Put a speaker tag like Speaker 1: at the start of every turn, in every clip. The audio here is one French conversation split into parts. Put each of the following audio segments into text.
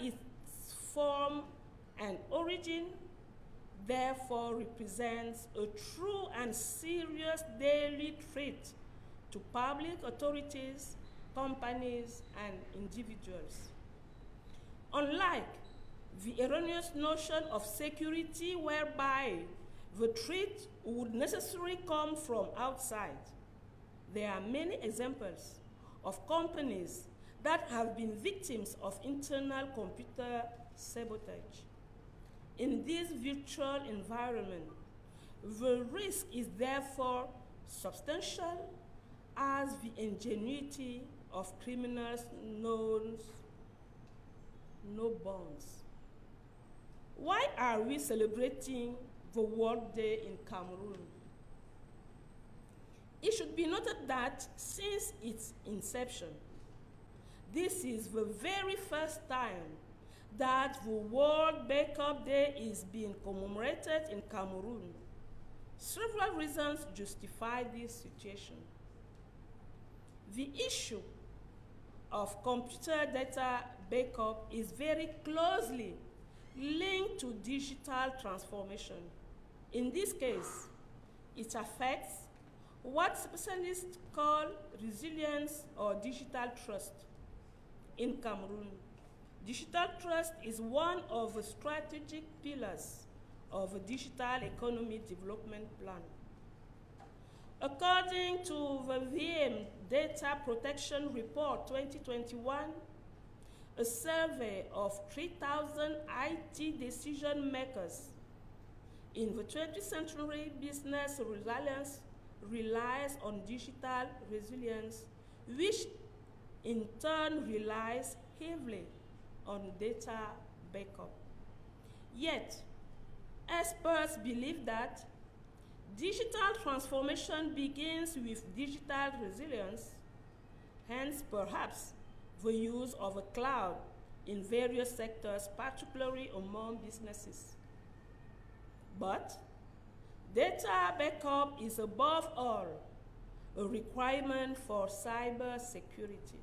Speaker 1: its form and origin, therefore represents a true and serious daily threat to public authorities, companies, and individuals. Unlike the erroneous notion of security whereby the threat would necessarily come from outside, there are many examples of companies that have been victims of internal computer sabotage. In this virtual environment, the risk is therefore substantial as the ingenuity of criminals knows no bounds. Why are we celebrating the World Day in Cameroon? It should be noted that since its inception, this is the very first time that the World Backup Day is being commemorated in Cameroon. Several reasons justify this situation. The issue of computer data backup is very closely linked to digital transformation. In this case, it affects what specialists call resilience or digital trust. In Cameroon, digital trust is one of the strategic pillars of a digital economy development plan. According to the VM Data Protection Report 2021, a survey of 3,000 IT decision makers in the 20th century business resilience relies on digital resilience, which in turn relies heavily on data backup. Yet, experts believe that digital transformation begins with digital resilience, hence perhaps the use of a cloud in various sectors, particularly among businesses. But data backup is above all a requirement for cyber security.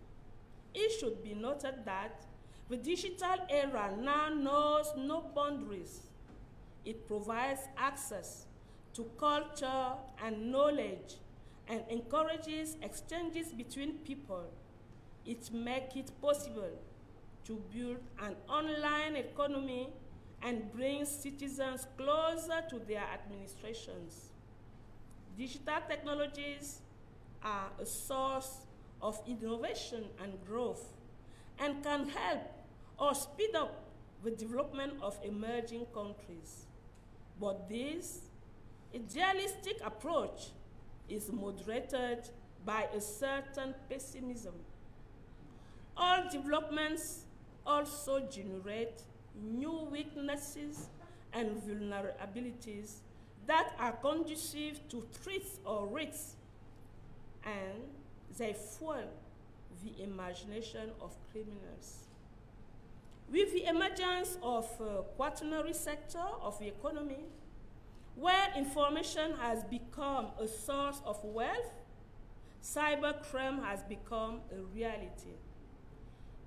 Speaker 1: It should be noted that the digital era now knows no boundaries. It provides access to culture and knowledge and encourages exchanges between people. It makes it possible to build an online economy and brings citizens closer to their administrations. Digital technologies are a source of innovation and growth and can help or speed up the development of emerging countries. But this idealistic approach is moderated by a certain pessimism. All developments also generate new weaknesses and vulnerabilities that are conducive to threats or risks, and they fuel the imagination of criminals. With the emergence of a quaternary sector of the economy, where information has become a source of wealth, cybercrime has become a reality.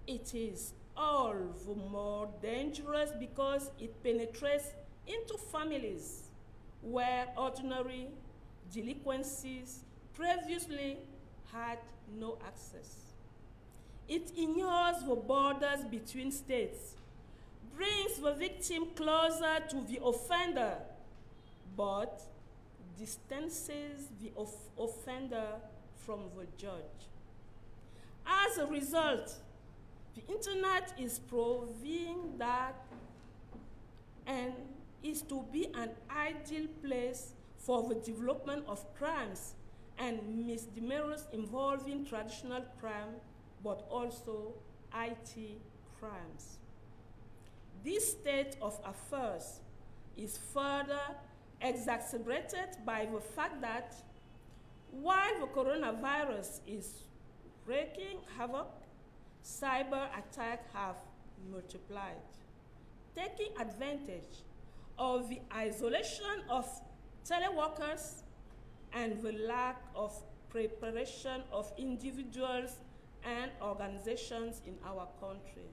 Speaker 1: It is all the more dangerous because it penetrates into families where ordinary delinquencies previously had no access. It ignores the borders between states, brings the victim closer to the offender, but distances the offender from the judge. As a result, the internet is proving that and is to be an ideal place for the development of crimes and misdemeanors involving traditional crime, but also IT crimes. This state of affairs is further exacerbated by the fact that while the coronavirus is wreaking havoc, cyber attacks have multiplied. Taking advantage of the isolation of teleworkers and the lack of preparation of individuals and organizations in our country,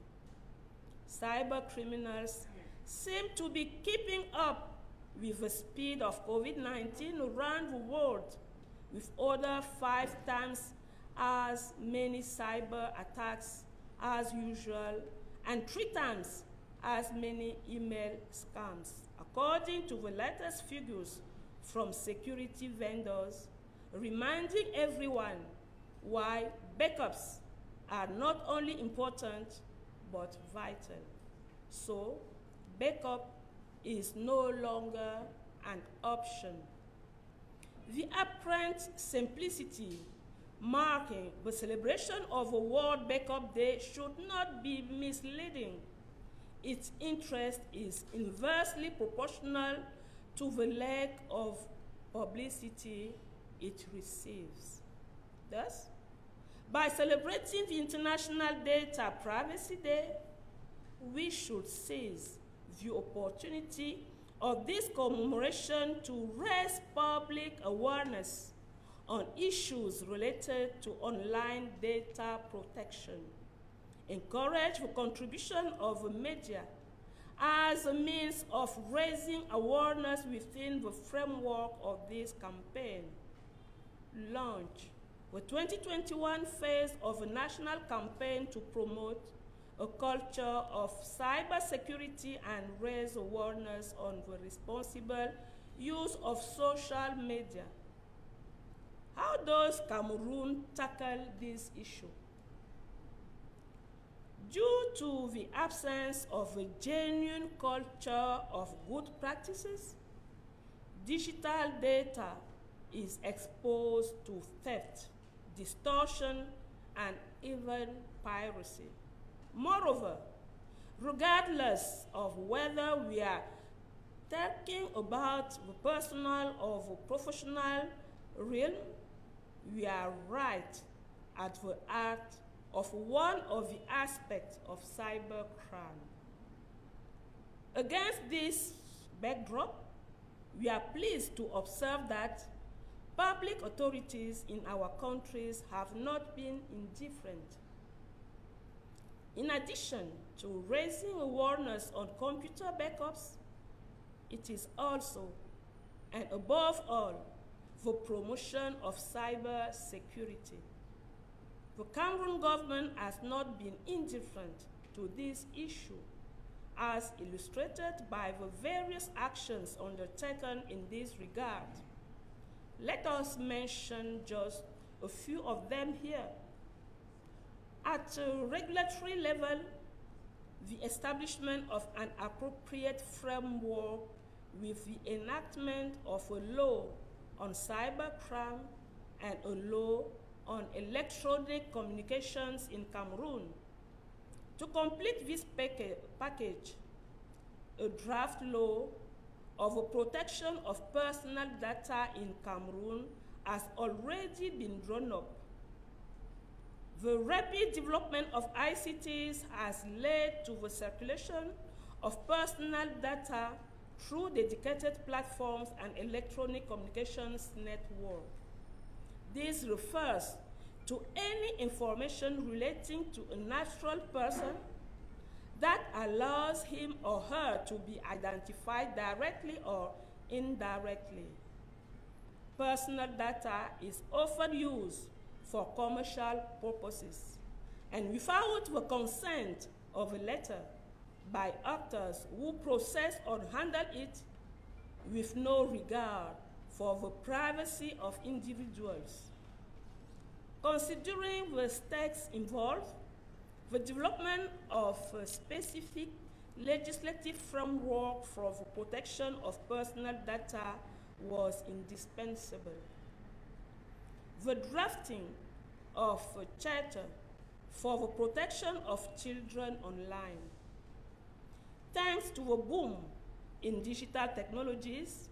Speaker 1: cyber criminals seem to be keeping up with the speed of COVID-19 around the world, with over 5 times as many cyber attacks as usual and 3 times as many email scams, according to the latest figures from security vendors, reminding everyone why backups are not only important but vital. So, backup is no longer an option. The apparent simplicity marking the celebration of a World Backup Day should not be misleading. Its interest is inversely proportional to the lack of publicity it receives. Thus, by celebrating the International Data Privacy Day, we should seize the opportunity of this commemoration to raise public awareness on issues related to online data protection, encourage the contribution of the media as a means of raising awareness within the framework of this campaign, launch the 2021 phase of a national campaign to promote a culture of cybersecurity and raise awareness on the responsible use of social media. How does Cameroon tackle this issue? Due to the absence of a genuine culture of good practices, digital data is exposed to theft, distortion, and even piracy. Moreover, regardless of whether we are talking about the personal or the professional realm, we are right at the heart of one of the aspects of cybercrime. Against this backdrop, we are pleased to observe that public authorities in our countries have not been indifferent. In addition to raising awareness on computer backups, it is also, and above all, the promotion of cyber security. The Cameroon government has not been indifferent to this issue, as illustrated by the various actions undertaken in this regard. Let us mention just a few of them here. At a regulatory level, the establishment of an appropriate framework with the enactment of a law on cybercrime and a law on electronic communications in Cameroon. To complete this package, a draft law of the protection of personal data in Cameroon has already been drawn up. The rapid development of ICTs has led to the circulation of personal data through dedicated platforms and electronic communications network. This refers to any information relating to a natural person that allows him or her to be identified directly or indirectly. Personal data is often used for commercial purposes and without the consent of a letter by actors who process or handle it with no regard for the privacy of individuals. Considering the stakes involved, the development of a specific legislative framework for the protection of personal data was indispensable. The drafting of a charter for the protection of children online. Thanks to a boom in digital technologies,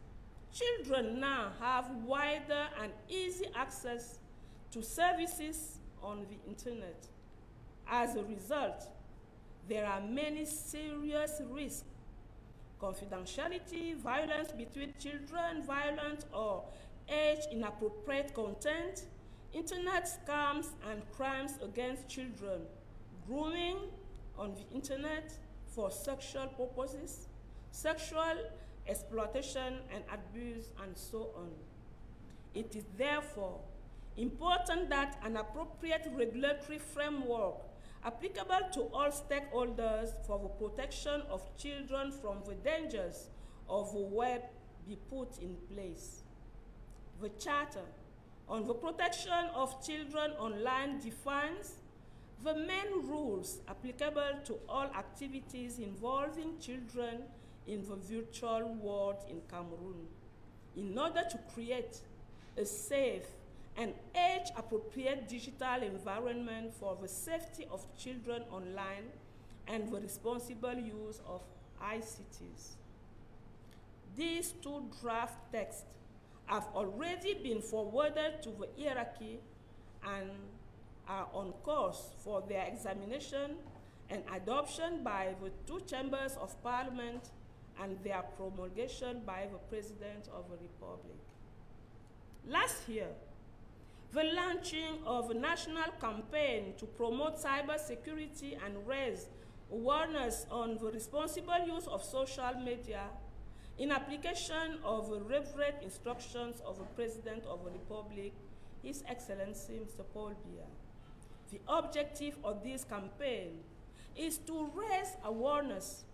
Speaker 1: children now have wider and easy access to services on the internet. As a result, there are many serious risks: confidentiality, violence between children, violent or age-inappropriate content, internet scams and crimes against children, grooming on the internet, for sexual purposes, sexual exploitation and abuse, and so on. It is therefore important that an appropriate regulatory framework applicable to all stakeholders for the protection of children from the dangers of the web be put in place. The Charter on the Protection of Children Online defines the main rules applicable to all activities involving children in the virtual world in Cameroon in order to create a safe and age-appropriate digital environment for the safety of children online and the responsible use of ICTs. These two draft texts have already been forwarded to the hierarchy and are on course for their examination and adoption by the two chambers of Parliament and their promulgation by the President of the Republic. Last year, the launching of a national campaign to promote cybersecurity and raise awareness on the responsible use of social media in application of the reverent instructions of the President of the Republic, His Excellency Mr. Paul Biya. The objective of this campaign is to raise awareness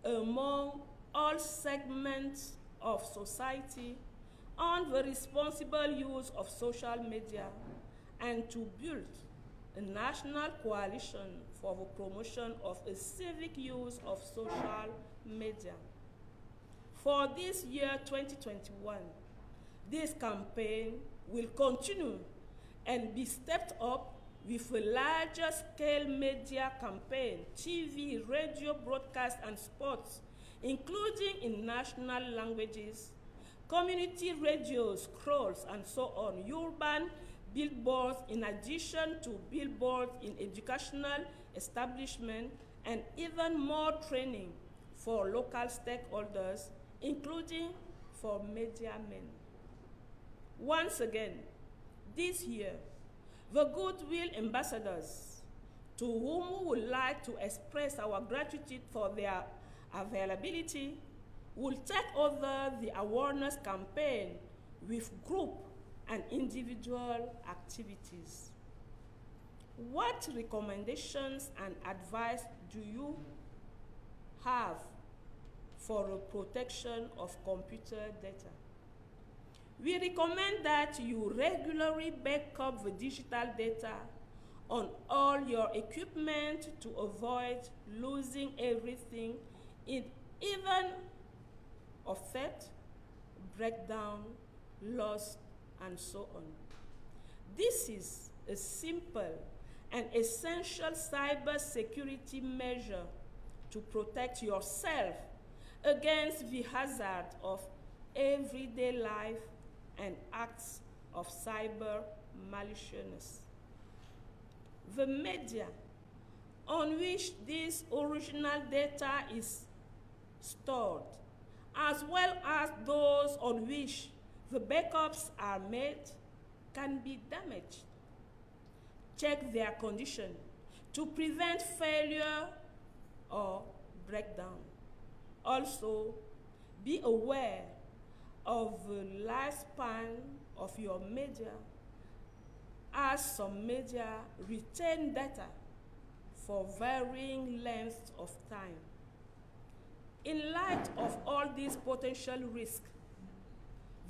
Speaker 1: among all segments of society on the responsible use of social media and to build a national coalition for the promotion of a civic use of social media. For this year 2021, this campaign will continue and be stepped up with a larger scale media campaign, TV, radio, broadcast, and sports, including in national languages, community radios, scrolls, and so on, urban billboards, in addition to billboards in educational establishments, and even more training for local stakeholders, including for media men. Once again, this year, the goodwill ambassadors, to whom we would like to express our gratitude for their availability, will take over the awareness campaign with group and individual activities. What recommendations and advice do you have for the protection of computer data? We recommend that you regularly back up the digital data on all your equipment to avoid losing everything, even of theft, breakdown, loss, and so on. This is a simple and essential cybersecurity measure to protect yourself against the hazard of everyday life and acts of cyber maliciousness. The media on which this original data is stored, as well as those on which the backups are made, can be damaged. Check their condition to prevent failure or breakdown. Also, be aware of the lifespan of your media, as some media retain data for varying lengths of time. In light of all these potential risks,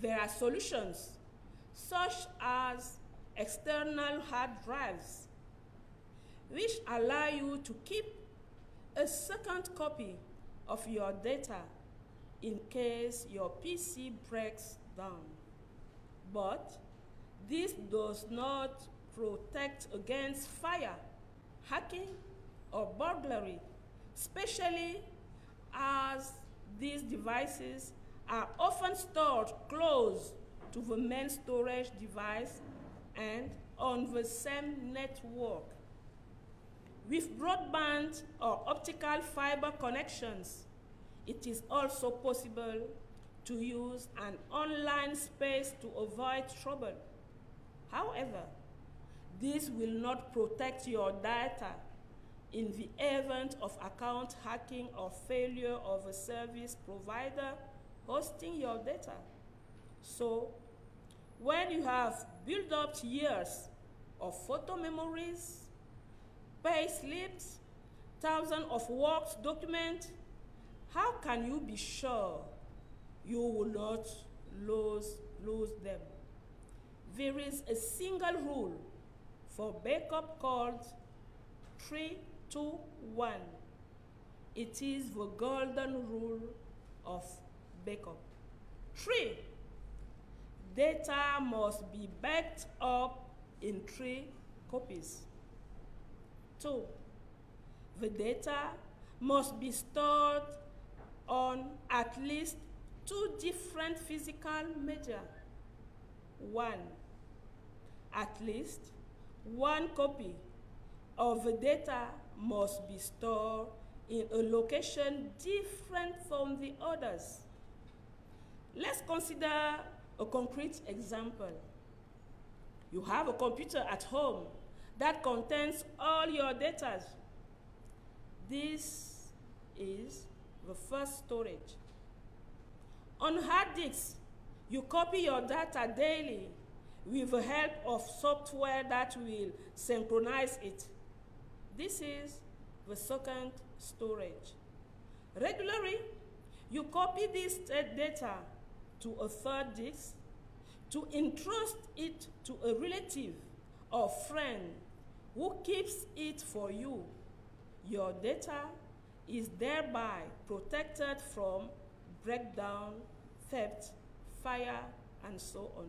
Speaker 1: there are solutions such as external hard drives, which allow you to keep a second copy of your data in case your PC breaks down. But this does not protect against fire, hacking, or burglary, especially as these devices are often stored close to the main storage device and on the same network. With broadband or optical fiber connections, it is also possible to use an online space to avoid trouble. However, this will not protect your data in the event of account hacking or failure of a service provider hosting your data. So, when you have built up years of photo memories, pay slips, thousands of worked documents, how can you be sure you will not lose them? There is a single rule for backup called 3-2-1. It is the golden rule of backup. 3. Data must be backed up in 3 copies. 2. The data must be stored on at least 2 different physical media. 1. At least 1 copy of the data must be stored in a location different from the others. Let's consider a concrete example. You have a computer at home that contains all your data. This is the first storage. On hard disks, you copy your data daily with the help of software that will synchronize it. This is the second storage. Regularly, you copy this data to a third disk to entrust it to a relative or friend who keeps it for you. Your data is thereby protected from breakdown, theft, fire, and so on.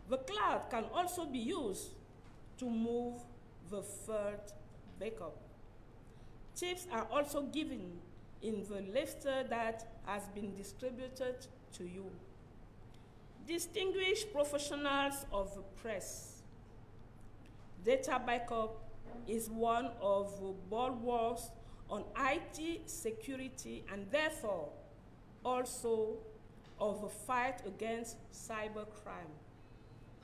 Speaker 1: The cloud can also be used to move the third backup. Tips are also given in the list that has been distributed to you. Distinguished professionals of the press, data backup is one of the bulwarks on IT security and therefore also of the fight against cybercrime.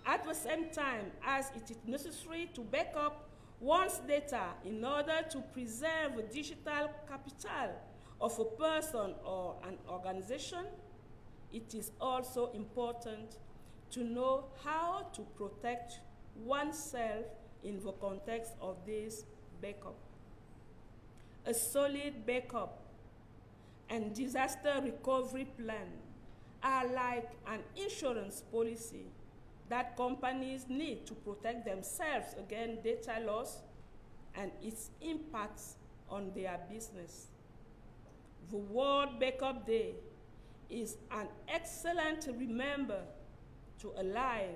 Speaker 1: At the same time as it is necessary to back up one's data in order to preserve the digital capital of a person or an organization, it is also important to know how to protect oneself in the context of this backup. A solid backup and disaster recovery plan are like an insurance policy that companies need to protect themselves against data loss and its impacts on their business. The World Backup Day is an excellent reminder to align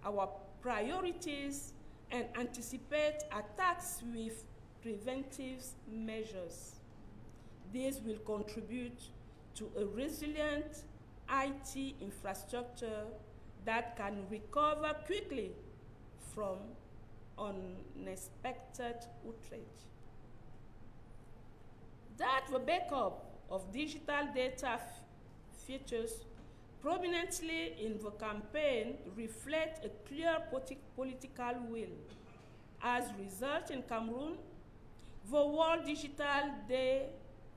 Speaker 1: our priorities and anticipate attacks with preventive measures. This will contribute to a resilient IT infrastructure that can recover quickly from unexpected outrage. That the backup of digital data features prominently in the campaign reflect a clear political will. As a result, in Cameroon, the World Digital Day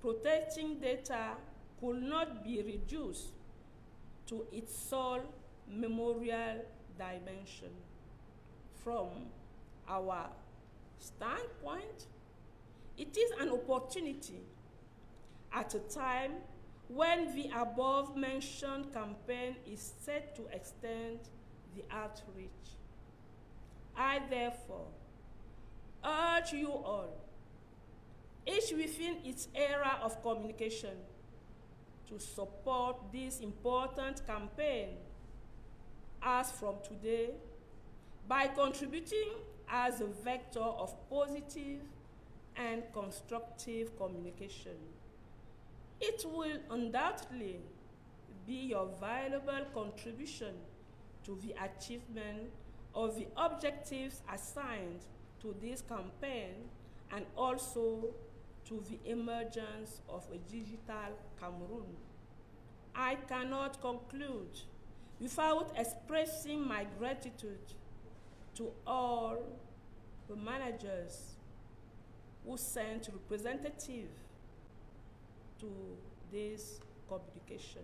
Speaker 1: protecting data could not be reduced to its sole memorial dimension. From our standpoint, it is an opportunity at a time when the above-mentioned campaign is set to extend the outreach. I therefore urge you all, each within its area of communication, to support this important campaign as from today by contributing as a vector of positive and constructive communication. It will undoubtedly be your valuable contribution to the achievement of the objectives assigned to this campaign and also to the emergence of a digital Cameroon. I cannot conclude without expressing my gratitude to all the managers, who sent representative to this communication.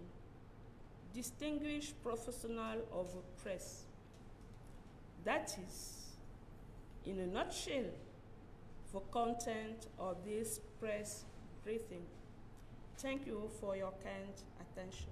Speaker 1: Distinguished professional of press. That is, in a nutshell, the content of this press briefing. Thank you for your kind attention.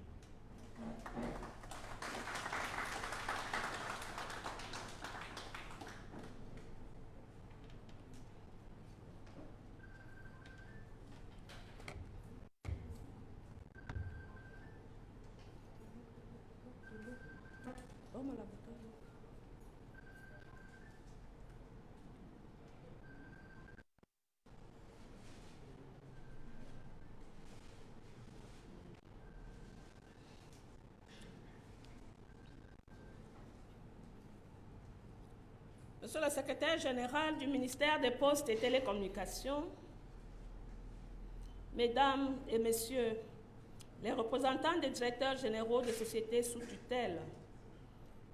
Speaker 1: Monsieur le secrétaire général du ministère des Postes et Télécommunications, Mesdames et Messieurs les représentants des directeurs généraux des sociétés sous tutelle,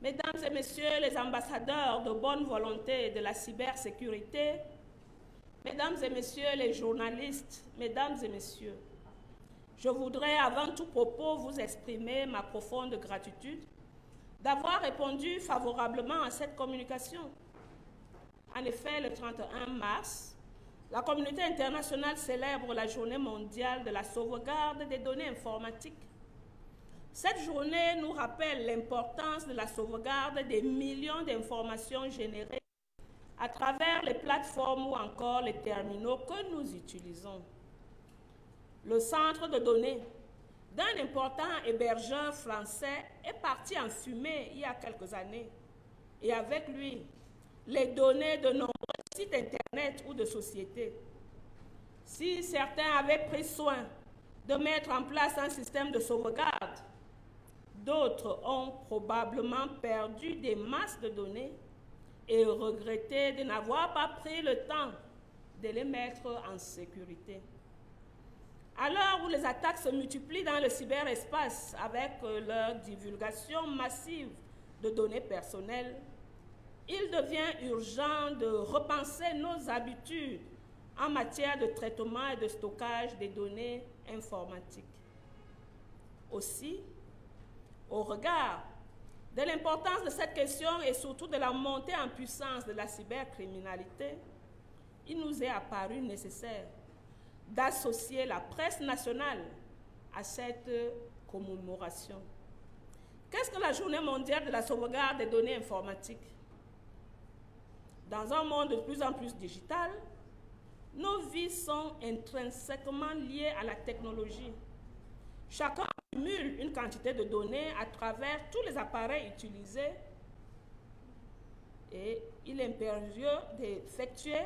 Speaker 1: Mesdames et Messieurs les ambassadeurs de bonne volonté de la cybersécurité, Mesdames et Messieurs les journalistes, Mesdames et Messieurs, je voudrais avant tout propos vous exprimer ma profonde gratitude d'avoir répondu favorablement à cette communication. En effet, le 31 mars, la communauté internationale célèbre la Journée mondiale de la sauvegarde des données informatiques. Cette journée nous rappelle l'importance de la sauvegarde des millions d'informations générées à travers les plateformes ou encore les terminaux que nous utilisons. Le centre de données d'un important hébergeur français est parti en fumée il y a quelques années, et avec lui, les données de nombreux sites internet ou de sociétés. Si certains avaient pris soin de mettre en place un système de sauvegarde, d'autres ont probablement perdu des masses de données et regretté de n'avoir pas pris le temps de les mettre en sécurité. À l'heure où les attaques se multiplient dans le cyberespace avec leur divulgation massive de données personnelles, il devient urgent de repenser nos habitudes en matière de traitement et de stockage des données informatiques. Aussi, au regard de l'importance de cette question et surtout de la montée en puissance de la cybercriminalité, il nous est apparu nécessaire d'associer la presse nationale à cette commémoration. Qu'est-ce que la Journée mondiale de la sauvegarde des données informatiques? Dans un monde de plus en plus digital, nos vies sont intrinsèquement liées à la technologie. Chacun accumule une quantité de données à travers tous les appareils utilisés et il est impérieux d'effectuer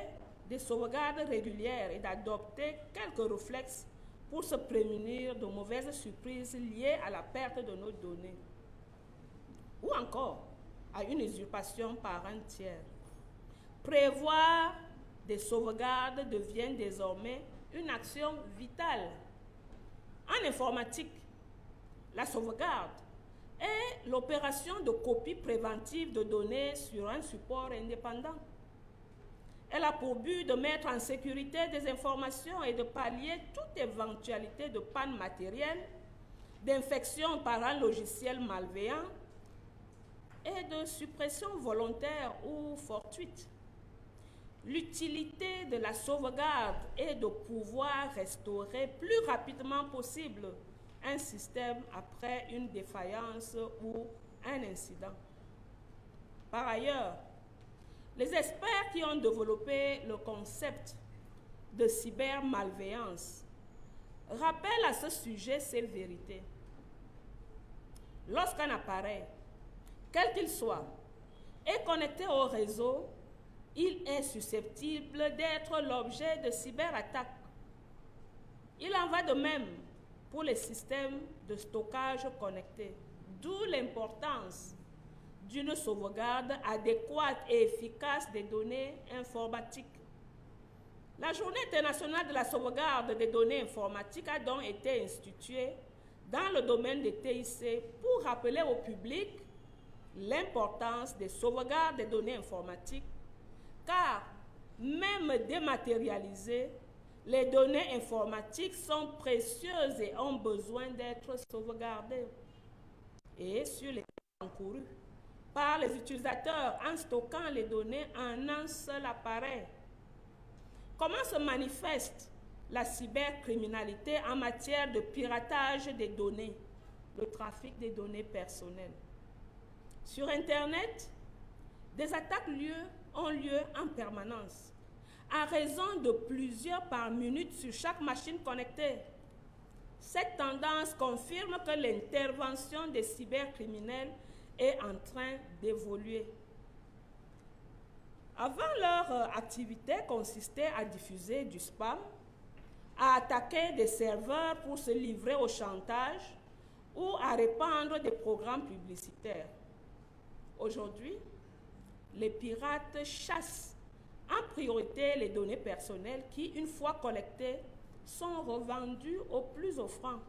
Speaker 1: des sauvegardes régulières et d'adopter quelques réflexes pour se prémunir de mauvaises surprises liées à la perte de nos données ou encore à une usurpation par un tiers. Prévoir des sauvegardes devient désormais une action vitale. En informatique, la sauvegarde est l'opération de copie préventive de données sur un support indépendant. Elle a pour but de mettre en sécurité des informations et de pallier toute éventualité de panne matérielle, d'infection par un logiciel malveillant et de suppression volontaire ou fortuite. L'utilité de la sauvegarde est de pouvoir restaurer plus rapidement possible un système après une défaillance ou un incident. Par ailleurs, les experts qui ont développé le concept de cybermalveillance rappellent à ce sujet cette vérité. Lorsqu'un appareil, quel qu'il soit, est connecté au réseau, il est susceptible d'être l'objet de cyberattaques. Il en va de même pour les systèmes de stockage connectés, d'où l'importance d'une sauvegarde adéquate et efficace des données informatiques. La Journée internationale de la sauvegarde des données informatiques a donc été instituée dans le domaine des TIC pour rappeler au public l'importance des sauvegardes des données informatiques, car même dématérialisées, les données informatiques sont précieuses et ont besoin d'être sauvegardées. Et sur les temps encourus par les utilisateurs en stockant les données en un seul appareil. Comment se manifeste la cybercriminalité en matière de piratage des données, le trafic des données personnelles? Sur Internet, des attaques ont lieu en permanence, à raison de plusieurs par minute sur chaque machine connectée. Cette tendance confirme que l'intervention des cybercriminels est en train d'évoluer. Avant, leur activité consistait à diffuser du spam, à attaquer des serveurs pour se livrer au chantage ou à répandre des programmes publicitaires. Aujourd'hui, les pirates chassent en priorité les données personnelles qui, une fois collectées, sont revendues aux plus offrants.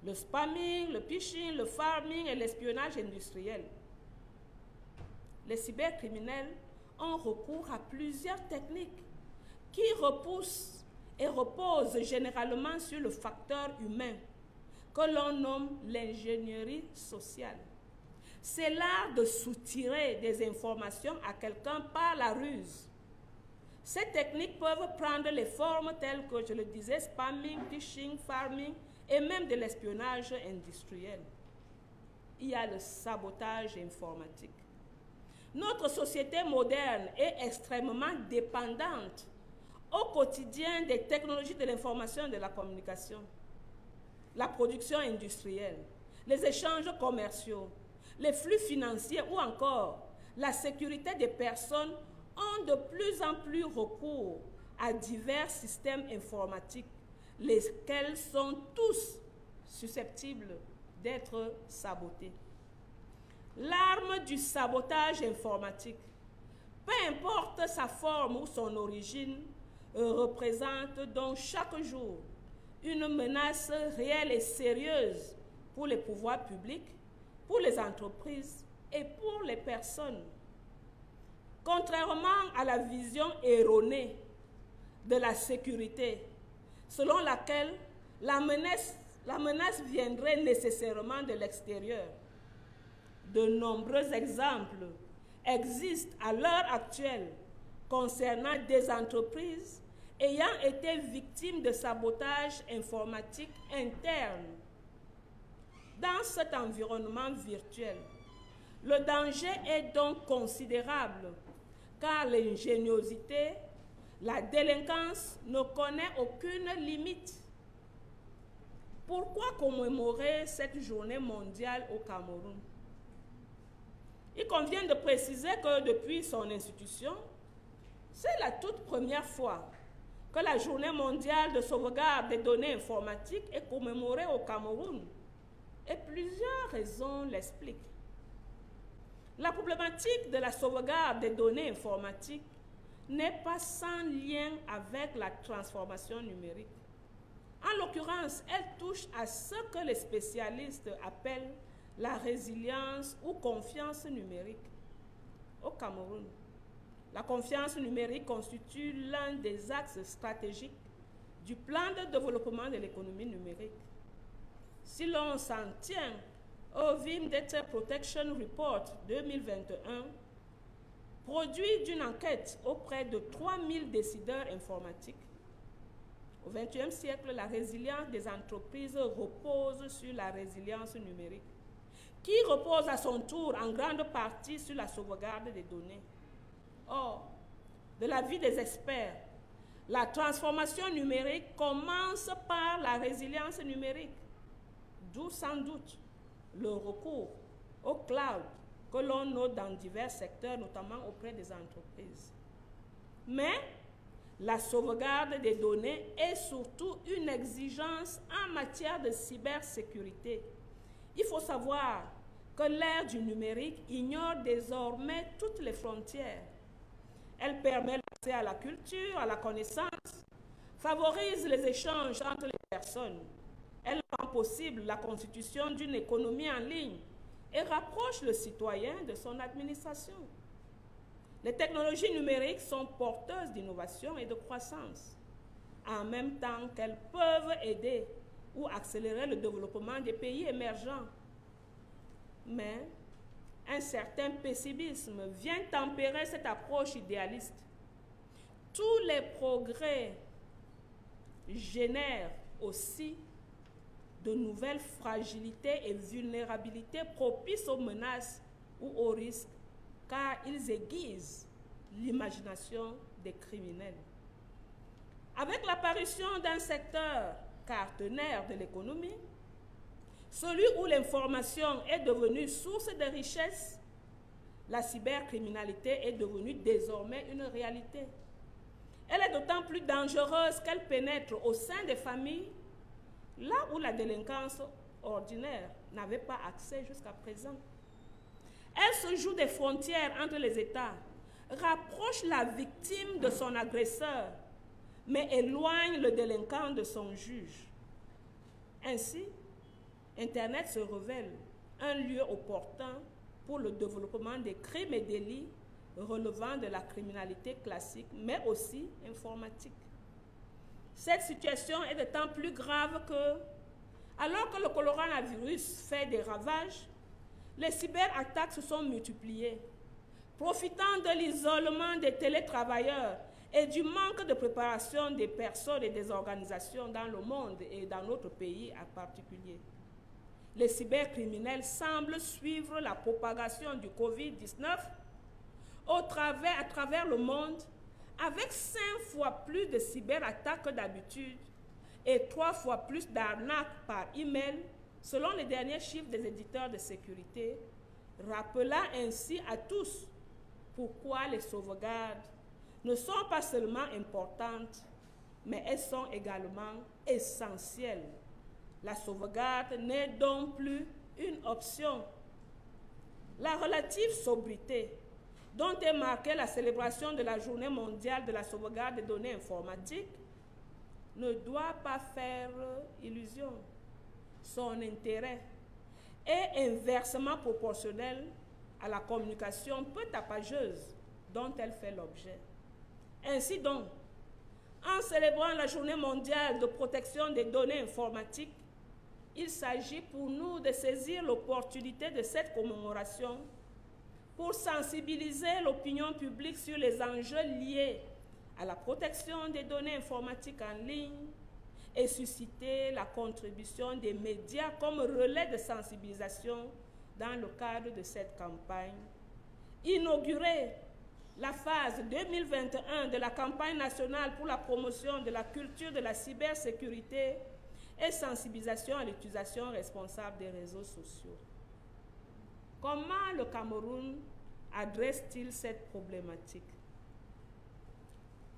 Speaker 1: Le spamming, le phishing, le farming et l'espionnage industriel. Les cybercriminels ont recours à plusieurs techniques qui reposent généralement sur le facteur humain que l'on nomme l'ingénierie sociale. C'est l'art de soutirer des informations à quelqu'un par la ruse. Ces techniques peuvent prendre les formes telles que, je le disais, spamming, phishing, farming et même de l'espionnage industriel. Il y a le sabotage informatique. Notre société moderne est extrêmement dépendante au quotidien des technologies de l'information et de la communication, la production industrielle, les échanges commerciaux, les flux financiers ou encore la sécurité des personnes ont de plus en plus recours à divers systèmes informatiques, lesquels sont tous susceptibles d'être sabotés. L'arme du sabotage informatique, peu importe sa forme ou son origine, représente donc chaque jour une menace réelle et sérieuse pour les pouvoirs publics, pour les entreprises et pour les personnes. Contrairement à la vision erronée de la sécurité, selon laquelle la menace viendrait nécessairement de l'extérieur, de nombreux exemples existent à l'heure actuelle concernant des entreprises ayant été victimes de sabotage informatique interne. Dans cet environnement virtuel, le danger est donc considérable car l'ingéniosité, la délinquance ne connaît aucune limite. Pourquoi commémorer cette journée mondiale au Cameroun? Il convient de préciser que depuis son institution, c'est la toute première fois que la journée mondiale de sauvegarde des données informatiques est commémorée au Cameroun. Et plusieurs raisons l'expliquent. La problématique de la sauvegarde des données informatiques n'est pas sans lien avec la transformation numérique. En l'occurrence, elle touche à ce que les spécialistes appellent la résilience ou confiance numérique. Au Cameroun, la confiance numérique constitue l'un des axes stratégiques du plan de développement de l'économie numérique. Si l'on s'en tient au VIM Data Protection Report 2021, produit d'une enquête auprès de 3000 décideurs informatiques, au XXe siècle, la résilience des entreprises repose sur la résilience numérique, qui repose à son tour en grande partie sur la sauvegarde des données. Or, de l'avis des experts, la transformation numérique commence par la résilience numérique, d'où sans doute le recours au cloud que l'on note dans divers secteurs, notamment auprès des entreprises. Mais la sauvegarde des données est surtout une exigence en matière de cybersécurité. Il faut savoir que l'ère du numérique ignore désormais toutes les frontières. Elle permet l'accès à la culture, à la connaissance, favorise les échanges entre les personnes. Elle rend possible la constitution d'une économie en ligne et rapproche le citoyen de son administration. Les technologies numériques sont porteuses d'innovation et de croissance, en même temps qu'elles peuvent aider ou accélérer le développement des pays émergents. Mais un certain pessimisme vient tempérer cette approche idéaliste. Tous les progrès génèrent aussi de nouvelles fragilités et vulnérabilités propices aux menaces ou aux risques, car ils aiguisent l'imagination des criminels. Avec l'apparition d'un secteur partenaire de l'économie, celui où l'information est devenue source de richesse, la cybercriminalité est devenue désormais une réalité. Elle est d'autant plus dangereuse qu'elle pénètre au sein des familles, là où la délinquance ordinaire n'avait pas accès jusqu'à présent. Elle se joue des frontières entre les États, rapproche la victime de son agresseur, mais éloigne le délinquant de son juge. Ainsi, Internet se révèle un lieu opportun pour le développement des crimes et délits relevant de la criminalité classique, mais aussi informatique. Cette situation est d'autant plus grave que, alors que le coronavirus fait des ravages, les cyberattaques se sont multipliées. Profitant de l'isolement des télétravailleurs et du manque de préparation des personnes et des organisations dans le monde et dans notre pays en particulier, les cybercriminels semblent suivre la propagation du Covid-19 à travers le monde, avec 5 fois plus de cyberattaques que d'habitude et 3 fois plus d'arnaques par email, selon les derniers chiffres des éditeurs de sécurité, rappelant ainsi à tous pourquoi les sauvegardes ne sont pas seulement importantes, mais elles sont également essentielles. La sauvegarde n'est donc plus une option. La relative sobriété dont est marquée la célébration de la Journée mondiale de la sauvegarde des données informatiques ne doit pas faire illusion. Son intérêt est inversement proportionnel à la communication peu tapageuse dont elle fait l'objet. Ainsi donc, en célébrant la Journée mondiale de protection des données informatiques, il s'agit pour nous de saisir l'opportunité de cette commémoration pour sensibiliser l'opinion publique sur les enjeux liés à la protection des données informatiques en ligne et susciter la contribution des médias comme relais de sensibilisation dans le cadre de cette campagne. Inaugurer la phase 2021 de la campagne nationale pour la promotion de la culture de la cybersécurité et sensibilisation à l'utilisation responsable des réseaux sociaux. Comment le Cameroun adresse-t-il cette problématique?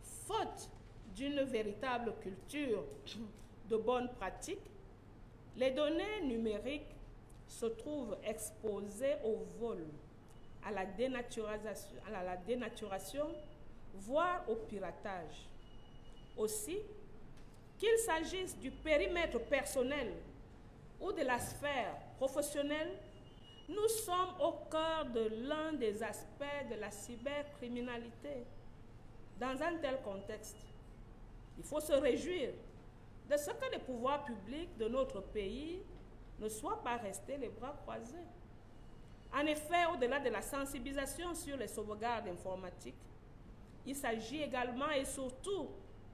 Speaker 1: Faute d'une véritable culture de bonnes pratiques, les données numériques se trouvent exposées au vol, à la dénaturation, voire au piratage. Aussi, qu'il s'agisse du périmètre personnel ou de la sphère professionnelle, nous sommes au cœur de l'un des aspects de la cybercriminalité. Dans un tel contexte, il faut se réjouir de ce que les pouvoirs publics de notre pays ne soient pas restés les bras croisés. En effet, au-delà de la sensibilisation sur les sauvegardes informatiques, il s'agit également et surtout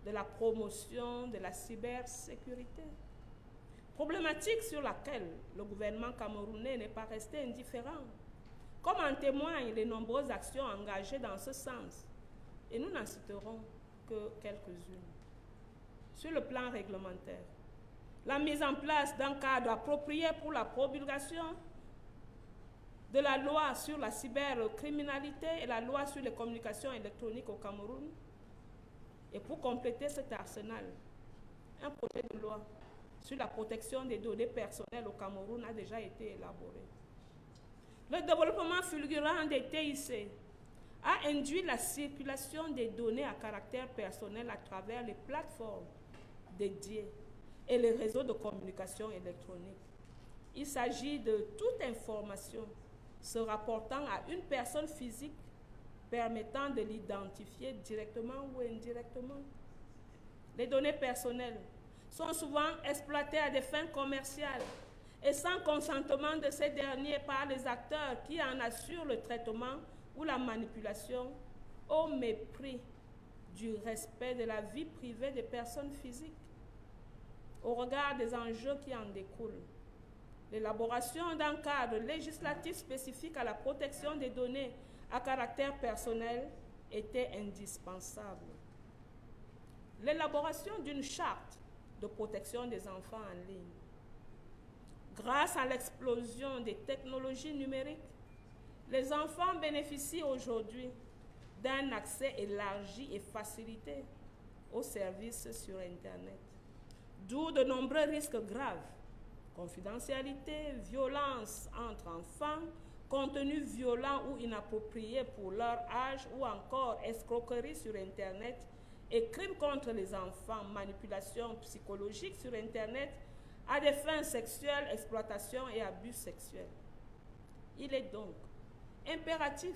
Speaker 1: de la promotion de la cybersécurité. Problématique sur laquelle le gouvernement camerounais n'est pas resté indifférent, comme en témoignent les nombreuses actions engagées dans ce sens. Et nous n'en citerons que quelques-unes. Sur le plan réglementaire, la mise en place d'un cadre approprié pour la promulgation de la loi sur la cybercriminalité et la loi sur les communications électroniques au Cameroun. Et pour compléter cet arsenal, un projet de loi sur la protection des données personnelles au Cameroun a déjà été élaboré. Le développement fulgurant des TIC a induit la circulation des données à caractère personnel à travers les plateformes dédiées et les réseaux de communication électronique. Il s'agit de toute information se rapportant à une personne physique permettant de l'identifier directement ou indirectement. Les données personnelles sont souvent exploitées à des fins commerciales et sans consentement de ces derniers par les acteurs qui en assurent le traitement ou la manipulation au mépris du respect de la vie privée des personnes physiques. Au regard des enjeux qui en découlent, l'élaboration d'un cadre législatif spécifique à la protection des données à caractère personnel était indispensable. L'élaboration d'une charte de protection des enfants en ligne. Grâce à l'explosion des technologies numériques, les enfants bénéficient aujourd'hui d'un accès élargi et facilité aux services sur Internet, d'où de nombreux risques graves: confidentialité, violence entre enfants, contenu violent ou inapproprié pour leur âge, ou encore escroquerie sur Internet et crimes contre les enfants, manipulation psychologique sur Internet à des fins sexuelles, exploitation et abus sexuels. Il est donc impératif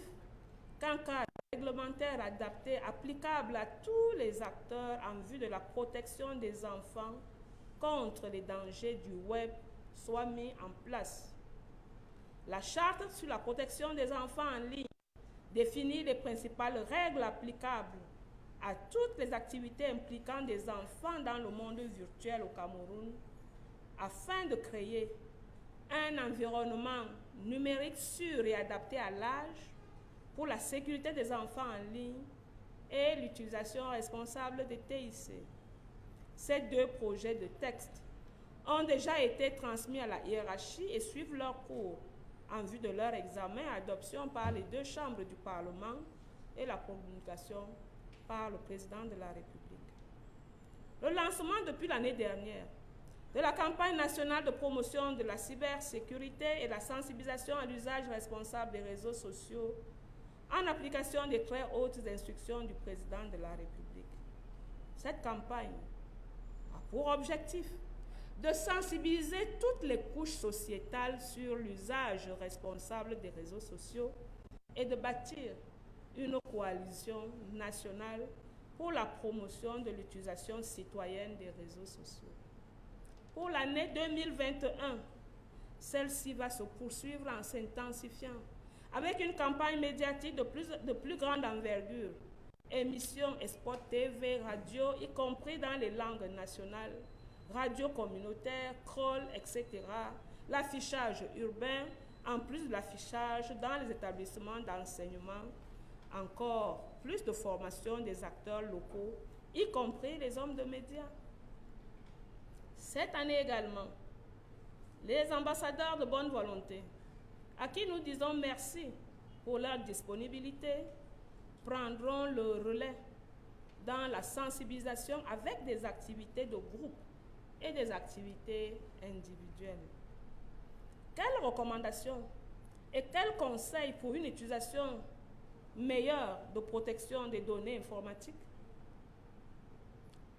Speaker 1: qu'un cadre réglementaire adapté, applicable à tous les acteurs en vue de la protection des enfants contre les dangers du web, soit mis en place. La charte sur la protection des enfants en ligne définit les principales règles applicables à toutes les activités impliquant des enfants dans le monde virtuel au Cameroun, afin de créer un environnement numérique sûr et adapté à l'âge pour la sécurité des enfants en ligne et l'utilisation responsable des TIC. Ces deux projets de texte ont déjà été transmis à la hiérarchie et suivent leur cours en vue de leur examen et adoption par les deux chambres du Parlement et la promulgation par le président de la République. Le lancement depuis l'année dernière de la campagne nationale de promotion de la cybersécurité et la sensibilisation à l'usage responsable des réseaux sociaux en application des très hautes instructions du président de la République. Cette campagne a pour objectif de sensibiliser toutes les couches sociétales sur l'usage responsable des réseaux sociaux et de bâtir une coalition nationale pour la promotion de l'utilisation citoyenne des réseaux sociaux. Pour l'année 2021, celle-ci va se poursuivre en s'intensifiant avec une campagne médiatique de plus grande envergure, émissions et spots TV, radio, y compris dans les langues nationales, radio communautaire, crawl, etc., l'affichage urbain, en plus de l'affichage dans les établissements d'enseignement, encore plus de formation des acteurs locaux, y compris les hommes de médias. Cette année également, les ambassadeurs de bonne volonté, à qui nous disons merci pour leur disponibilité, prendront le relais dans la sensibilisation avec des activités de groupe et des activités individuelles. Quelles recommandations et quels conseils pour une utilisation meilleure de protection des données informatiques?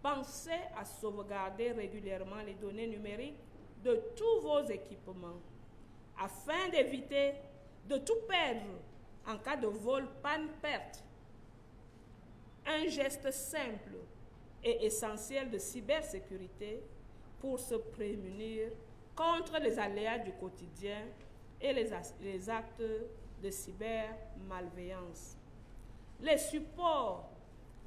Speaker 1: Pensez à sauvegarder régulièrement les données numériques de tous vos équipements afin d'éviter de tout perdre en cas de vol, panne, perte. Un geste simple et essentiel de cybersécurité pour se prémunir contre les aléas du quotidien et les actes de cybermalveillance. Les supports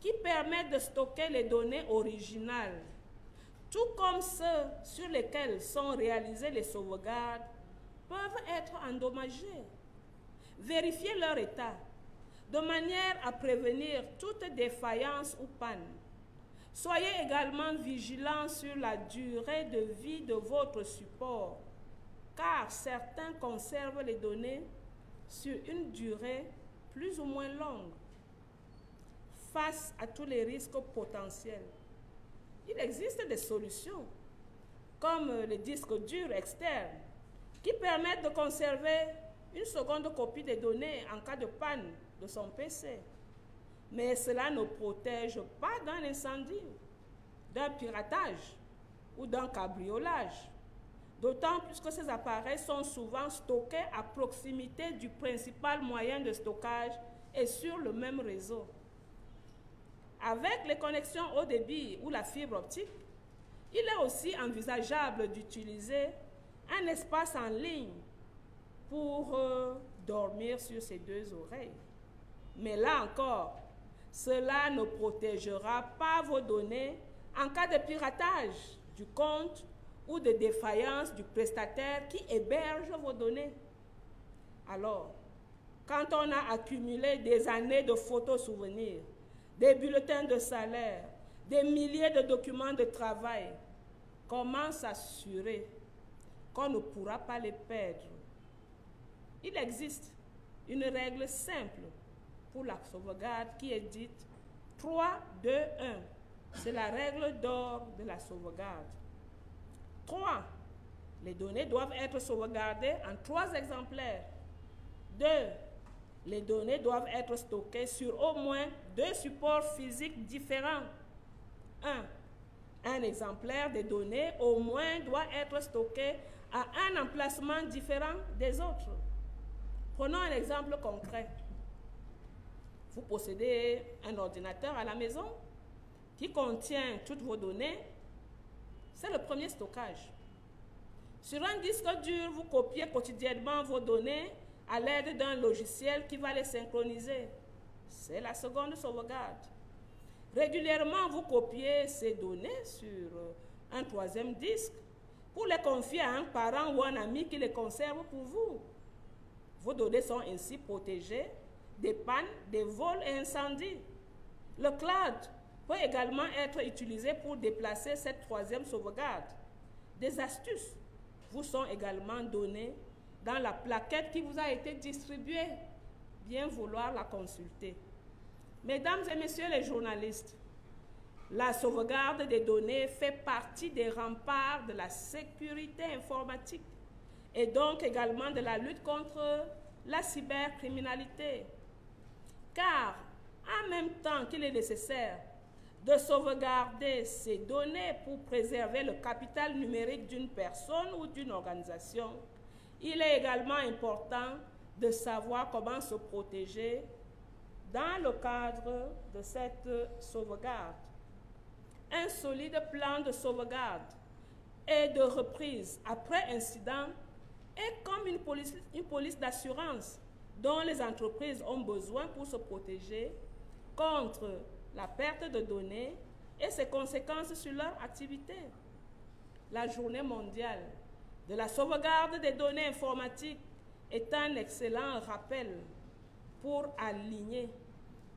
Speaker 1: qui permettent de stocker les données originales, tout comme ceux sur lesquels sont réalisées les sauvegardes, peuvent être endommagés. Vérifiez leur état, de manière à prévenir toute défaillance ou panne. Soyez également vigilants sur la durée de vie de votre support, car certains conservent les données sur une durée plus ou moins longue. Face à tous les risques potentiels, il existe des solutions, comme les disques durs externes, qui permettent de conserver une seconde copie des données en cas de panne de son PC. Mais cela ne protège pas d'un incendie, d'un piratage ou d'un cabriolage, d'autant plus que ces appareils sont souvent stockés à proximité du principal moyen de stockage et sur le même réseau. Avec les connexions haut débit ou la fibre optique, il est aussi envisageable d'utiliser un espace en ligne pour dormir sur ses deux oreilles. Mais là encore, cela ne protégera pas vos données en cas de piratage du compte ou de défaillance du prestataire qui héberge vos données. Alors, quand on a accumulé des années de photos souvenirs, des bulletins de salaire, des milliers de documents de travail, comment s'assurer qu'on ne pourra pas les perdre? Il existe une règle simple pour la sauvegarde qui est dite 3, 2, 1. C'est la règle d'or de la sauvegarde. 3. Les données doivent être sauvegardées en 3 exemplaires. 2. Les données doivent être stockées sur au moins 2 supports physiques différents. 1. Un exemplaire des données au moins doit être stocké à un emplacement différent des autres. Prenons un exemple concret. Vous possédez un ordinateur à la maison qui contient toutes vos données. C'est le premier stockage. Sur un disque dur, vous copiez quotidiennement vos données à l'aide d'un logiciel qui va les synchroniser. C'est la seconde sauvegarde. Régulièrement, vous copiez ces données sur un 3e disque pour les confier à un parent ou un ami qui les conserve pour vous. Vos données sont ainsi protégées des pannes, des vols et incendies. Le cloud peut également être utilisé pour déplacer cette 3e sauvegarde. Des astuces vous sont également données dans la plaquette qui vous a été distribuée. Bien vouloir la consulter. Mesdames et messieurs les journalistes, la sauvegarde des données fait partie des remparts de la sécurité informatique et donc également de la lutte contre la cybercriminalité. Car, en même temps qu'il est nécessaire de sauvegarder ces données pour préserver le capital numérique d'une personne ou d'une organisation, il est également important de savoir comment se protéger dans le cadre de cette sauvegarde. Un solide plan de sauvegarde et de reprise après incident est comme une police d'assurance dont les entreprises ont besoin pour se protéger contre la perte de données et ses conséquences sur leur activité. La journée mondiale de la sauvegarde des données informatiques est un excellent rappel pour aligner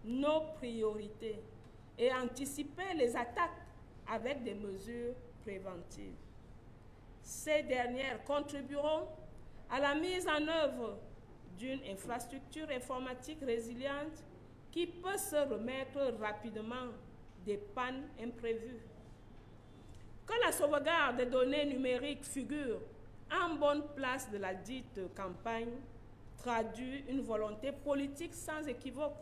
Speaker 1: nos priorités et anticiper les attaques avec des mesures préventives. Ces dernières contribueront à la mise en œuvre d'une infrastructure informatique résiliente qui peut se remettre rapidement des pannes imprévues. Que la sauvegarde des données numériques figure en bonne place de la dite campagne traduit une volonté politique sans équivoque.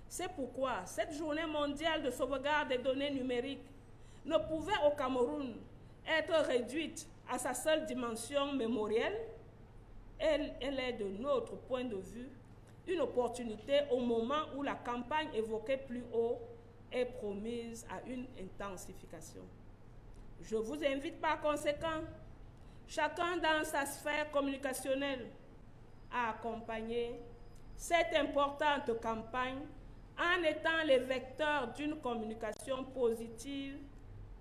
Speaker 1: C'est pourquoi cette journée mondiale de sauvegarde des données numériques ne pouvait au Cameroun être réduite à sa seule dimension mémorielle. Elle est de notre point de vue une opportunité au moment où la campagne évoquée plus haut est promise à une intensification. Je vous invite par conséquent, chacun dans sa sphère communicationnelle, à accompagner cette importante campagne en étant les vecteurs d'une communication positive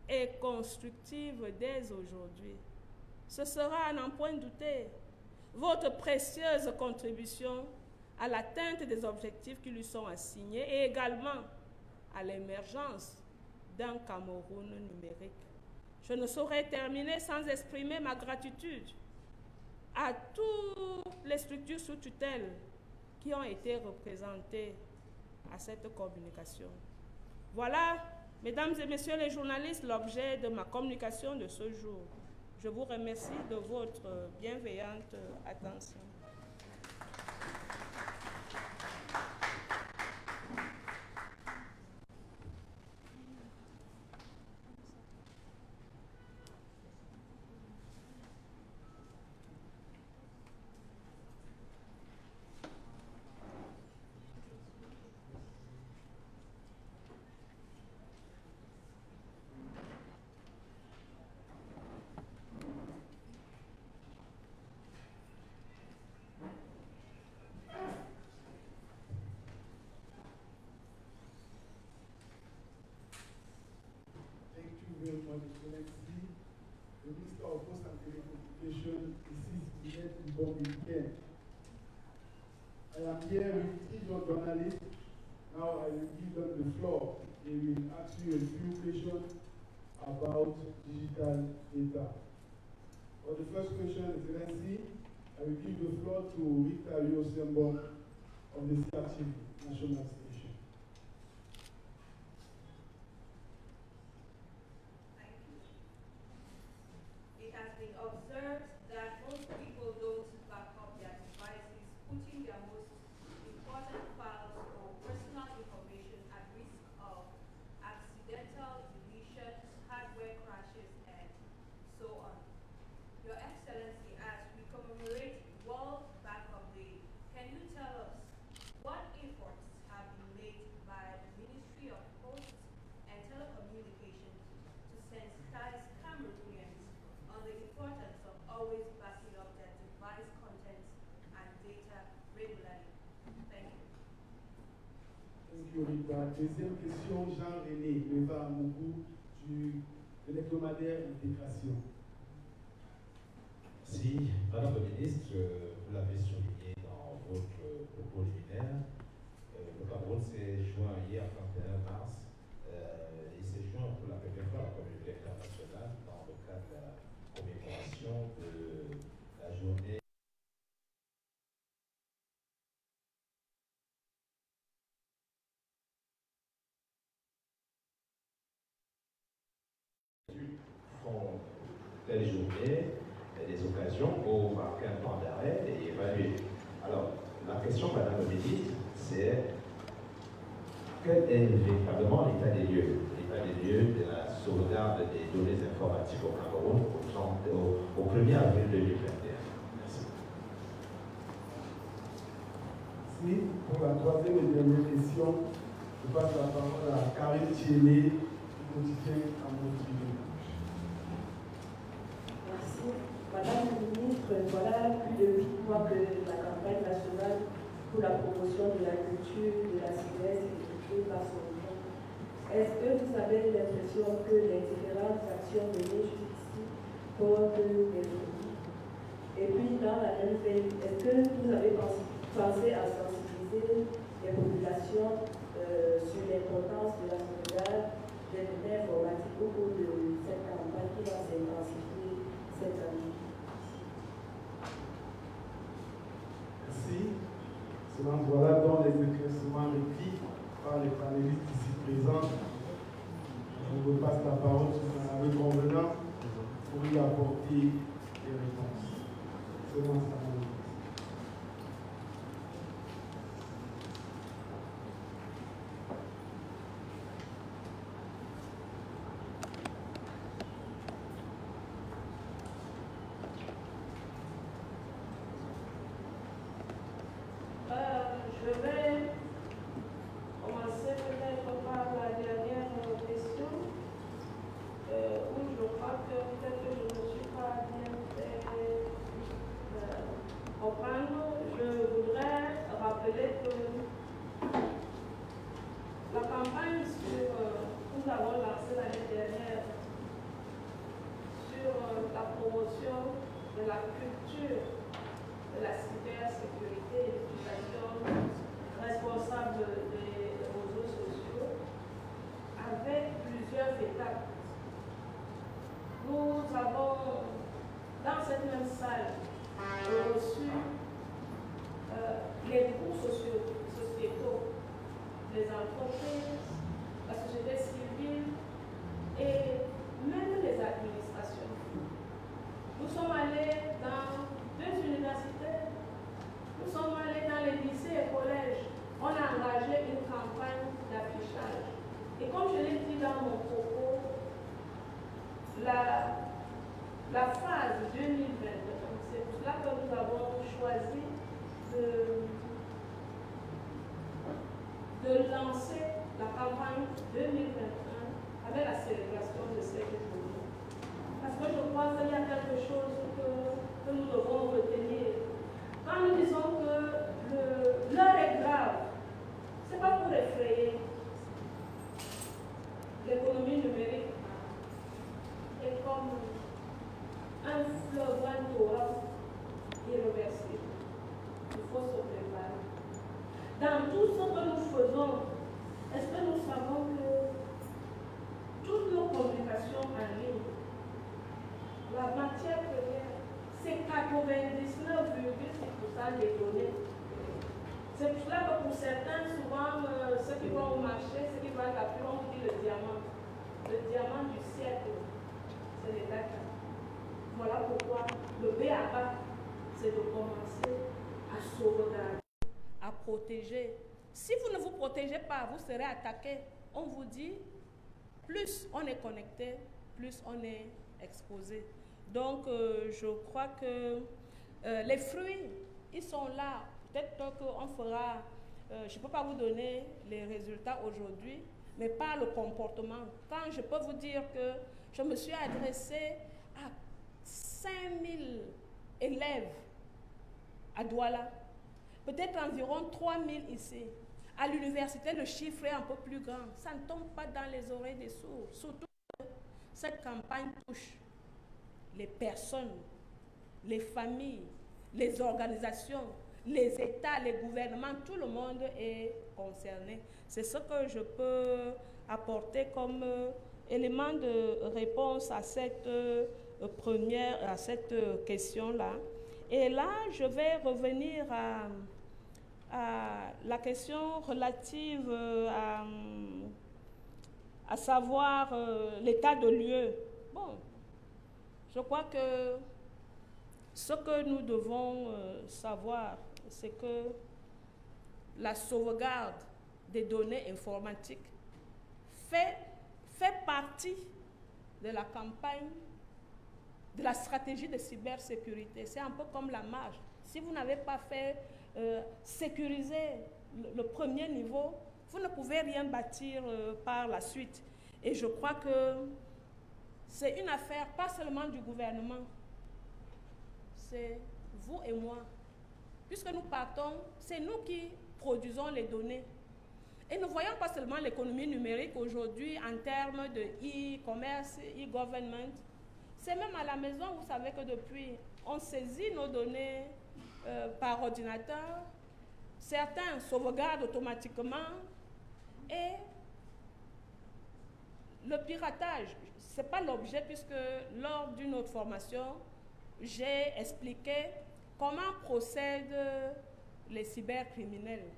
Speaker 1: et constructive dès aujourd'hui. Ce sera, à n'en point douter, votre précieuse contribution à l'atteinte des objectifs qui lui sont assignés et également à l'émergence d'un Cameroun numérique. Je ne saurais terminer sans exprimer ma gratitude à toutes les structures sous tutelle qui ont été représentées à cette communication. Voilà, mesdames et messieurs les journalistes, l'objet de ma communication de ce jour. Je vous remercie de votre bienveillante attention.
Speaker 2: telecommunication ici, vous êtes une bonne week-end. I am here with three young journalists. Now I will give them the floor. They will ask you a few questions about digital data. For the first question, Excellency, I will give the floor to Victor Yosembo of the CRTV National Station.
Speaker 3: Thank you. It has been observed that most people don't back up their devices, putting their most important files or personal information at risk of accidental deletions, hardware crashes, and so on. Your Excellency, as we commemorate World Backup Day, can you tell us what efforts have been made by the Ministry of Posts and Telecommunications to sensitize Cameroonians on the importance of always backing up their device contents and data regularly? Thank you.
Speaker 2: Thank you, Rita. Deuxième question, Jean-René Leva Mougou de l'hebdomadaire Intégration.
Speaker 4: Si, Madame la Ministre, vous l'avez souligné dans votre propos liminaire, le Cameroun s'est joint hier, 31 mars, il s'est joint pour la première fois à la communauté internationale dans le cadre de la commémoration de la journée font telle journée, des occasions pour marquer un temps d'arrêt et évaluer. Alors, la question, Madame le Ministre, c'est quel est véritablement l'état des lieux? L'état des lieux de la sauvegarde des données informatiques au Cameroun au 1er avril 2021. Merci.
Speaker 2: Merci. Pour la troisième et dernière question, je passe la parole à Karine Thielé, du quotidien à Montpellier.
Speaker 5: Merci. Madame la Ministre, voilà plus de 8 mois que la campagne nationale pour la promotion de la culture, de la CDS est effectuée par son nom. Est-ce que vous avez l'impression que les différentes actions menées jusqu'ici portent des fruits? Et puis, dans la même veine, est-ce que vous avez pensé à sensibiliser les populations sur l'importance de la sauvegarde des données informatiques au cours de cette campagne qui va s'intensifier cette année?
Speaker 2: Merci. Selon voilà donc les éclaircissements répliques par les panélistes ici présents. Je vous passe la parole si vous en avez convenant pour y apporter des réponses. Selon ça.
Speaker 1: Je vais commencer peut-être par la dernière question, où je crois que peut-être que je ne me suis pas bien fait comprendre. Je voudrais rappeler que la campagne que nous avons lancée l'année dernière sur la promotion de la culture de la cybersécurité et l'utilisation responsable des réseaux sociaux avec plusieurs étapes. Nous avons, dans cette même salle, reçu les groupes sociétaux, les entreprises, la société civile et même les administrations. Nous sommes allés dans 2 universités, nous sommes allés dans les lycées et collèges. On a engagé une campagne d'affichage. Et comme je l'ai dit dans mon propos, la phase 2021, c'est pour cela que nous avons choisi de lancer la campagne 2021 avec la célébration de cette journée. Parce que je crois qu'il y a quelque chose que nous devons retenir. Quand nous disons que l'heure est grave, ce n'est pas pour effrayer. L'économie numérique est comme un fleuve matière première, c'est 99,6% des données. C'est pour cela que pour certains, souvent, ceux qui vont au marché, ceux qui vont à la pure, on vous dit le diamant. Le diamant du siècle, c'est les data. Voilà pourquoi le B.A.B.A, c'est de commencer à sauvegarder, à protéger. Si vous ne vous protégez pas, vous serez attaqué. On vous dit, plus on est connecté, plus on est exposé. Donc, je crois que les fruits, ils sont là. Peut-être qu'on fera, je ne peux pas vous donner les résultats aujourd'hui, mais par le comportement. Quand je peux vous dire que je me suis adressée à 5000 élèves à Douala, peut-être environ 3000 ici. À l'université, le chiffre est un peu plus grand. Ça ne tombe pas dans les oreilles des sourds. Surtout que cette campagne touche les personnes, les familles, les organisations, les États, les gouvernements, tout le monde est concerné. C'est ce que je peux apporter comme élément de réponse à cette question-là. Et là, je vais revenir à la question relative à savoir l'état de lieu. Bon, je crois que ce que nous devons savoir, c'est que la sauvegarde des données informatiques fait partie de la campagne, de la stratégie de cybersécurité. C'est un peu comme la marche. Si vous n'avez pas fait sécuriser le premier niveau, vous ne pouvez rien bâtir par la suite. Et je crois que c'est une affaire pas seulement du gouvernement, c'est vous et moi. Puisque nous partons, c'est nous qui produisons les données. Et ne voyons pas seulement l'économie numérique aujourd'hui en termes de e-commerce, e-government. C'est même à la maison, vous savez que depuis, on saisit nos données par ordinateur. Certains sauvegardent automatiquement. Et le piratage, ce n'est pas l'objet, puisque lors d'une autre formation, j'ai expliqué comment procèdent les cybercriminels.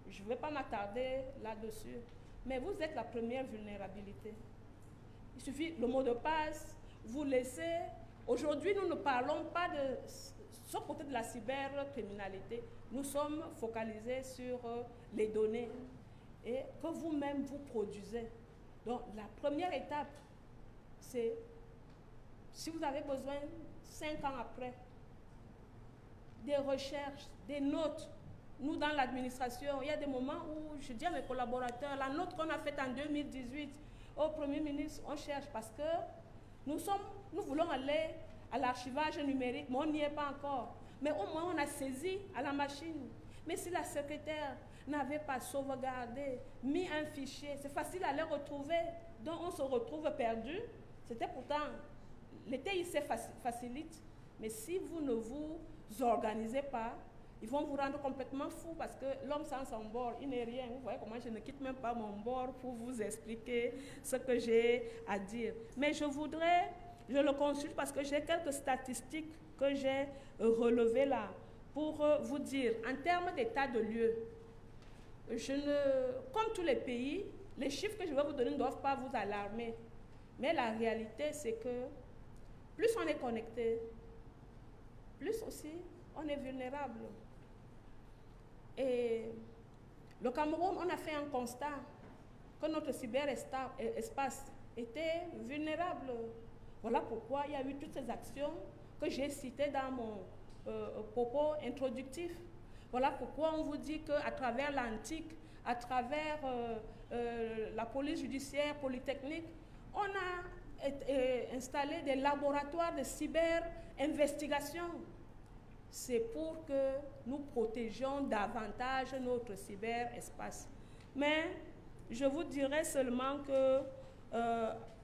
Speaker 1: Je ne vais pas m'attarder là-dessus, mais vous êtes la première vulnérabilité. Il suffit, le mot de passe, vous laissez. Aujourd'hui, nous ne parlons pas de ce côté de la cybercriminalité. Nous sommes focalisés sur les données et que vous-même vous produisez. Donc, la première étape, c'est, si vous avez besoin, 5 ans après, des recherches, des notes. Nous, dans l'administration, il y a des moments où je dis à mes collaborateurs, la note qu'on a faite en 2018 au Premier ministre, on cherche parce que nous voulons aller à l'archivage numérique, mais on n'y est pas encore. Mais au moins, on a saisi à la machine. Mais si la secrétaire n'avait pas sauvegardé, mis un fichier, c'est facile à les retrouver. Donc, on se retrouve perdu. C'était pourtant, les TIC facilite, mais si vous ne vous organisez pas, ils vont vous rendre complètement fou parce que l'homme sans son bord, il n'est rien. Vous voyez comment je ne quitte même pas mon bord pour vous expliquer ce que j'ai à dire. Mais je le consulte parce que j'ai quelques statistiques que j'ai relevées là pour vous dire, en termes d'état de lieu, comme tous les pays, les chiffres que je vais vous donner ne doivent pas vous alarmer. Mais la réalité, c'est que plus on est connecté, plus aussi on est vulnérable. Et le Cameroun, on a fait un constat que notre cyberespace était vulnérable. Voilà pourquoi il y a eu toutes ces actions que j'ai citées dans mon propos introductif. Voilà pourquoi on vous dit qu'à travers l'antique, à travers la police judiciaire, polytechnique, on a installé des laboratoires de cyber-investigation. C'est pour que nous protégions davantage notre cyberespace. Mais je vous dirais seulement que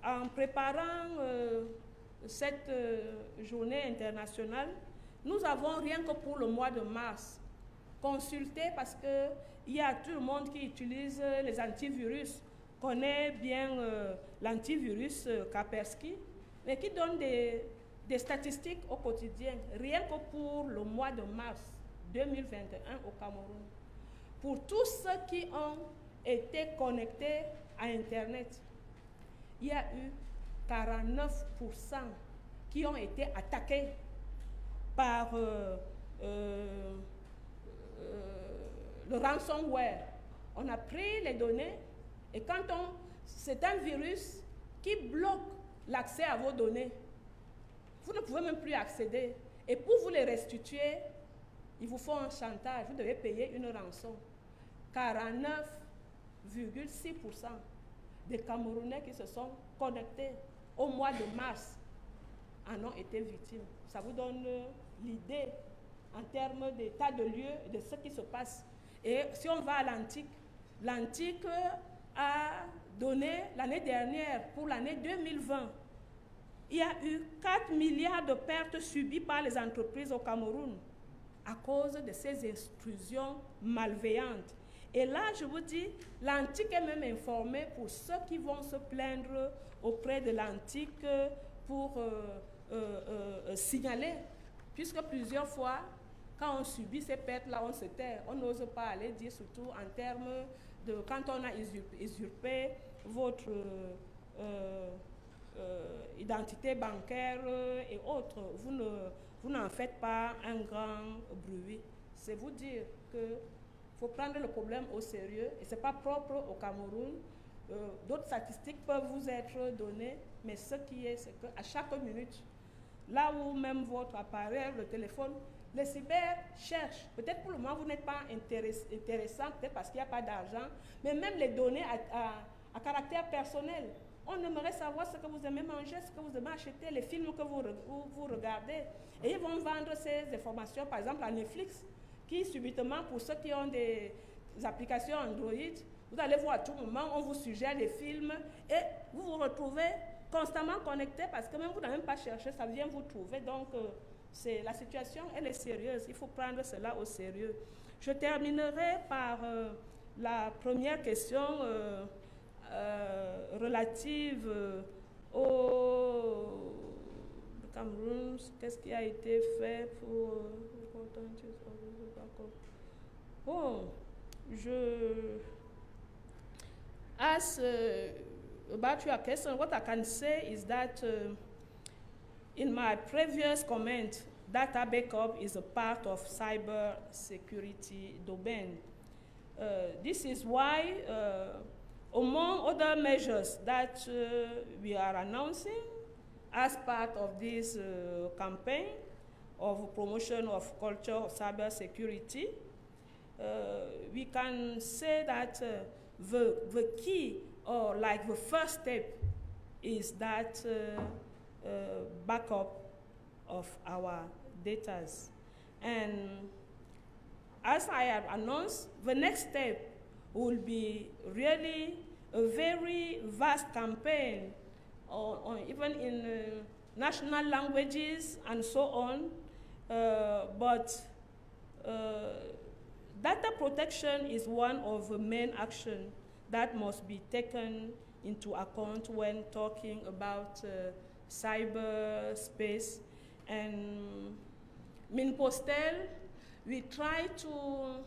Speaker 1: en préparant cette journée internationale, nous avons rien que pour le mois de mars consulté parce qu'il y a tout le monde qui utilise les antivirus, connaît bien l'antivirus Kaspersky, mais qui donne des des statistiques au quotidien, rien que pour le mois de mars 2021 au Cameroun. Pour tous ceux qui ont été connectés à Internet, il y a eu 49% qui ont été attaqués par le ransomware. On a pris les données et c'est un virus qui bloque l'accès à vos données. Vous ne pouvez même plus accéder. Et pour vous les restituer, il vous faut un chantage. Vous devez payer une rançon. 49,6% des Camerounais qui se sont connectés au mois de mars en ont été victimes. Ça vous donne l'idée en termes d'état de lieu et de ce qui se passe. Et si on va à l'Antique, l'Antique a donné l'année dernière, pour l'année 2020, il y a eu 4 milliards de pertes subies par les entreprises au Cameroun à cause de ces intrusions malveillantes. Et là, je vous dis, l'Antique est même informé pour ceux qui vont se plaindre auprès de l'Antique pour signaler, puisque plusieurs fois, quand on subit ces pertes-là, on se tait. On n'ose pas aller dire, surtout en termes de quand on a usurpé votre identité bancaire et autres. Vous n'en faites pas un grand bruit. C'est vous dire que faut prendre le problème au sérieux et ce n'est pas propre au Cameroun. D'autres statistiques peuvent vous être données, mais ce qui est, c'est qu'à chaque minute, là où même votre appareil, le téléphone, les cyber cherchent. Peut-être pour le moment, vous n'êtes pas intéressant, peut-être parce qu'il n'y a pas d'argent, mais même les données à caractère personnel. On aimerait savoir ce que vous aimez manger, ce que vous aimez acheter, les films que vous regardez. Et ils vont vendre ces informations, par exemple, à Netflix, qui subitement, pour ceux qui ont des applications Android, vous allez voir à tout moment, on vous suggère des films et vous vous retrouvez constamment connecté parce que même vous n'avez même pas cherché, ça vient vous trouver. Donc, la situation, elle est sérieuse. Il faut prendre cela au sérieux. Je terminerai par la première question relative au Cameroun. Qu'est-ce qui a été fait pour... Bon, as about your question, what I can say is that in my previous comment, data backup is a part of cyber security domain. This is why, among other measures that we are announcing as part of this campaign of promotion of culture of cyber security, we can say that the key, or like the first step, is that backup of our data. And as I have announced, the next step will be really a very vast campaign, even in national languages and so on. But data protection is one of the main actions that must be taken into account when talking about cyberspace. And Minpostel, we try to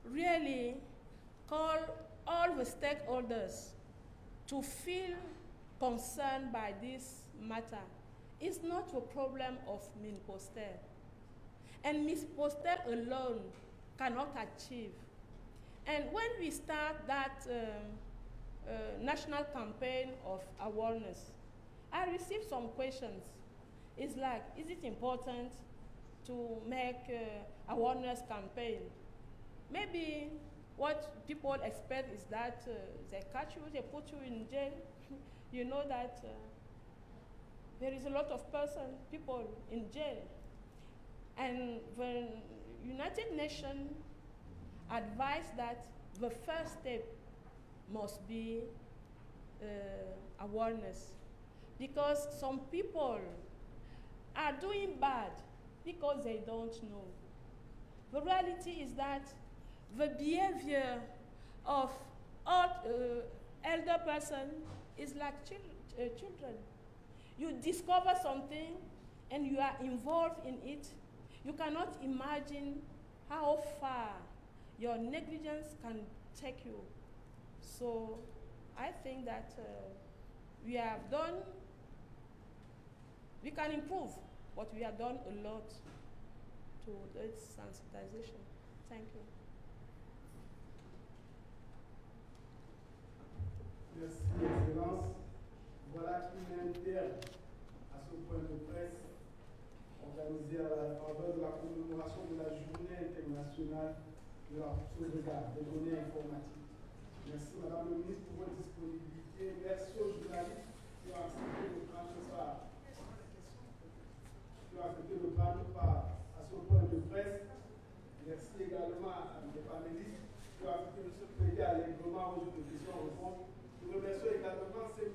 Speaker 1: really call all the stakeholders to feel concerned by this matter. It's not a problem of Minpostel. And Minpostel alone cannot achieve. And when we start that national campaign of awareness, I received some questions. It's like, is it important to make awareness campaign? Maybe what people expect is that they catch you, they put you in jail. You know that there is a lot of people in jail. And the United Nations advised that the first step must be awareness. Because some people are doing bad because they don't know. The reality is that the behavior of all elder person is like children. You discover something, and you are involved in it, you cannot imagine how far your negligence can take you. So I think that we can improve, but we have done a lot to this sensitization. Thank you.
Speaker 2: Merci, Excellence. Voilà qui met un terme à ce point de presse organisé à l'heure de la commémoration de la Journée internationale de la sauvegarde des données informatiques. Merci, Madame le ministre, pour votre disponibilité. Merci aux journalistes qui ont accepté de prendre part à ce point de presse. Merci également à mes panélistes qui ont accepté de se prêter allègrement aux questions-réponses. Nous remercions également ces